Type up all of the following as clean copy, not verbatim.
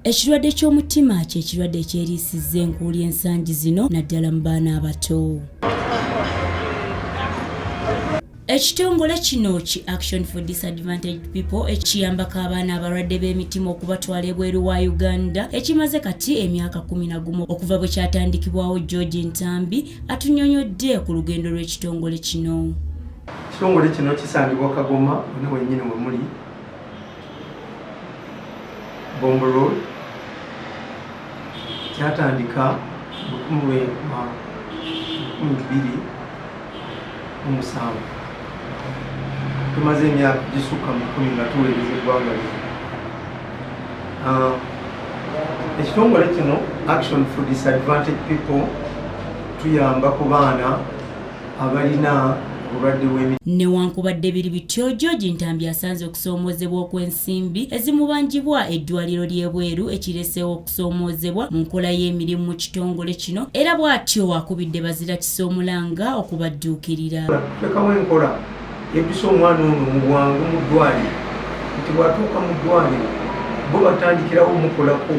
Ekirwadde ky'omutima kye kirwadde ekyeriisizza enkuuli ensangi zino naddala mu baana abato. Ekitongole kino ki Action for Disadvantaged People ekiyambako abaana abalwadde b'emitima okubatwala ebweru wa Uganda ekimaze kati emyaka 11 okuva bwe kyatandikibwawo George Ntambi atunnyonnyodde ku lugendo lw'ekitongole kino. Ekitongole kino kisangibwa Kagoma ne wennyini mwe muli Bombo Road. Kyatandika mu 2007 tumaze emyaka gisukka mu 10 nga tuweereza eggwanga lino. Ekitongole kino Action for Disadvantaged People tuyamba ku baana abalina obulwadde bw'emitima. Newankubadde biri bityo, George Ntambi asanze okusoomoozebwa okw'ensimbi ezimubanjibwa eddwaliro ly'ebweru ekireseewo okusoomoozebwa mu nkola y'emirimu mu kitongole kino, era bw'atyo akubidde bazira kisoomulanga okubadduukirira. Tekawo enkola yebbisa omwana ono mu bwangu mu ddwaliro, nti bw'atuuka mu ddwaliro bo batandikirawo omukolako,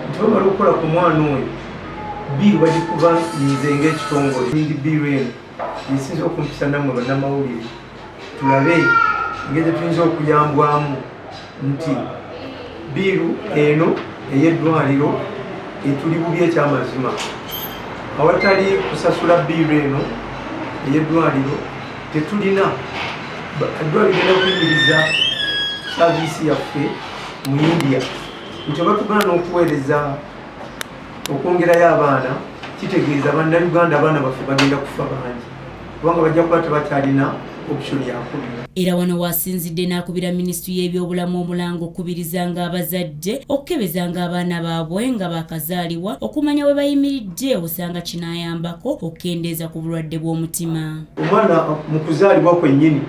nti bamala okukola ku mwana oyo biiru bagikuba nze ng'ekitongole ndi biiru eno yesinza okumpisa nammwe bannamawulire tulabe engeri tuyinza okuyambwamu, nti biiru eno ey'eddwaliro etuli bubi ekyamazima. Awatali kusasula biiru eno ey'eddwaliro tetulina eddwaliro genda kuyimiriza saavisi yaffe mu India, nti oba tugana n'okuweereza okwongerayo abaana kitegeeza bannayuganda abaana baffe bagenda kufa bangi kubanga bajja kuba tebakyalina option yakubira. Era wano wasinzidde n'akubira minisitule y'ebyobulamu omulanga okubirizanga abazadde okukebezanga abaana baabwe nga bakazaalibwa okumanya we bayimiridde osanga kinaayambako okukendeeza ku bulwadde bw'omutima. Omwana mu kuzaalibwa kwennyini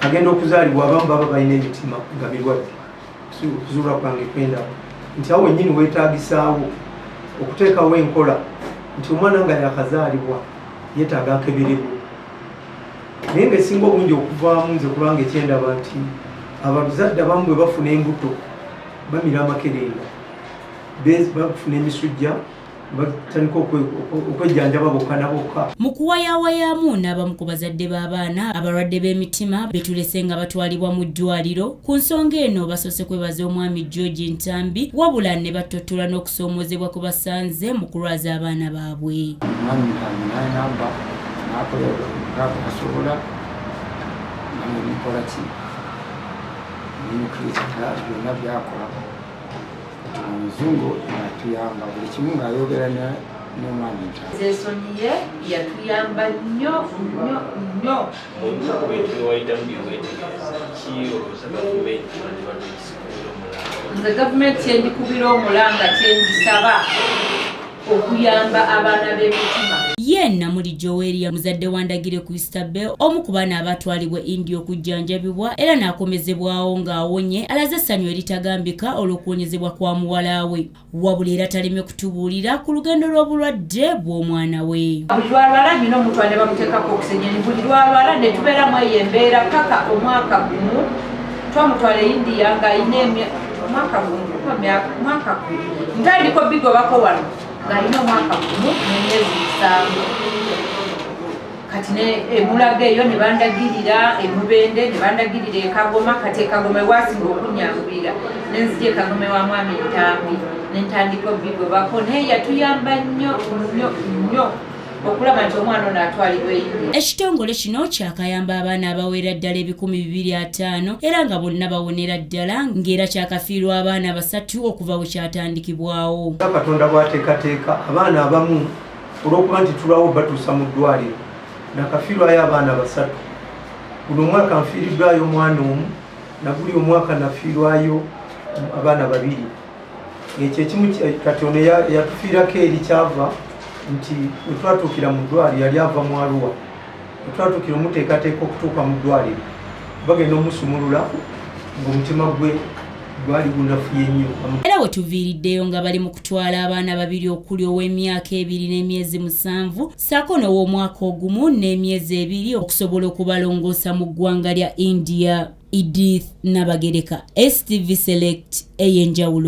agenda okuzaalibwa abamu baba balina emitima nga birwadde, okuzuula kwange kwendaba nti awo wennyini weetaagisaawo okuteekawo enkola nti omwana nga yakazaalibwa yeetaaga akeberebwa. Naye ng'esinga obungi okuvaamu nze kubanga ekyendaba nti abazadde abamu bwe bafuna embuto bamira amakerenda, bafuna emisujja batandika okwejjanjaba bokka na bokka. Mu kuwayaawayamu n'abamu ku bazadde b'abaana abalwadde b'emitima betulese nga batwalibwa mu ddwaliro. Ku nsonga eno basoose kwebaza omwami George Ntambi wabula ne battottula n'okusoomoozebwa kwe basanze mu kulwaza abaana baabwe. Omwami Ntambi n'ayamba n'akolera asobola n'omukola ki n'imukiriza byonna byakola omuzungu n'atuyamba buli kimu ng'ayogera n'omwami Ntambi. Zesonyiye yatuyamba nnyo nnyo nnyo. Nze gavumenti kyendikubira omulanga kyengisaba okuyamba abaana b'emitima. Yenna muli Joweria muzadde wa Ndagire ku Easter omu ku baana abatwalibwa India okujjanjabibwa era n'akomezebwawo ng'awonye, alaze essanyu eritagambika olw'okuwonyezebwa kwa muwala we, wabula era talemye kutubuulira ku lugendo lw'obulwadde bw'omwana we. Buli lwalwala nnina omutwale bamuteekako okisenyeni, buli lwalwala ne tubeeramu eyo embeera paka omwaka gumu twamutwala India ng'ayina mwaka gumu ntandiko bigobako wano ng'alina omwaka gumu n'emyezi 7. Kati emulaga eyo ne bandagirira Emubende, ne bandagirira e Kagoma. Kati e Kagoma ewasinga okunyanguyira nenzija e Kagoma wa mwami Ntambi ne ntandika obigobako, naye yatuyamba nnyo nnyo nnyo okulaba nti omwana ono atwalibwa India. Ekitongole kino kyakayamba abaana abawera ddala 250 era nga bonna bawonera ddala, ng'era kyakafiirwa abaana 3 okuva bwe kyatandikibwawo. Katonda bw'ateekateeka abaana abamu olw'okuba nti tulawo batuusa mu ddwaliro nakafiirwayo abaana 3. Guno omwaka nfiiriddwayo omwana omu na buli omwaka nafiirwayo abaana 2. Ekyo ekimu kati ono yatufiirako eri kyava nti wetwatuukira mu ddwaliro yali ava mu Arua, wetwatuukira omuteekateeka okutuuka mu ddwaliro bagenda omusumulula ng'omutima gwe gwali gunafuye nnyo. Era we tuviiriddeyo nga bali mu kutwala abaana 2 okuli ow'emyaka 2 n'emyezi 7 ssaako n'ow'omwaka ogumu n'emyezi 2 okusobola okubalongoosa mu ggwanga lya India. Edith Nabagereka, STV Select ey'enjawulo.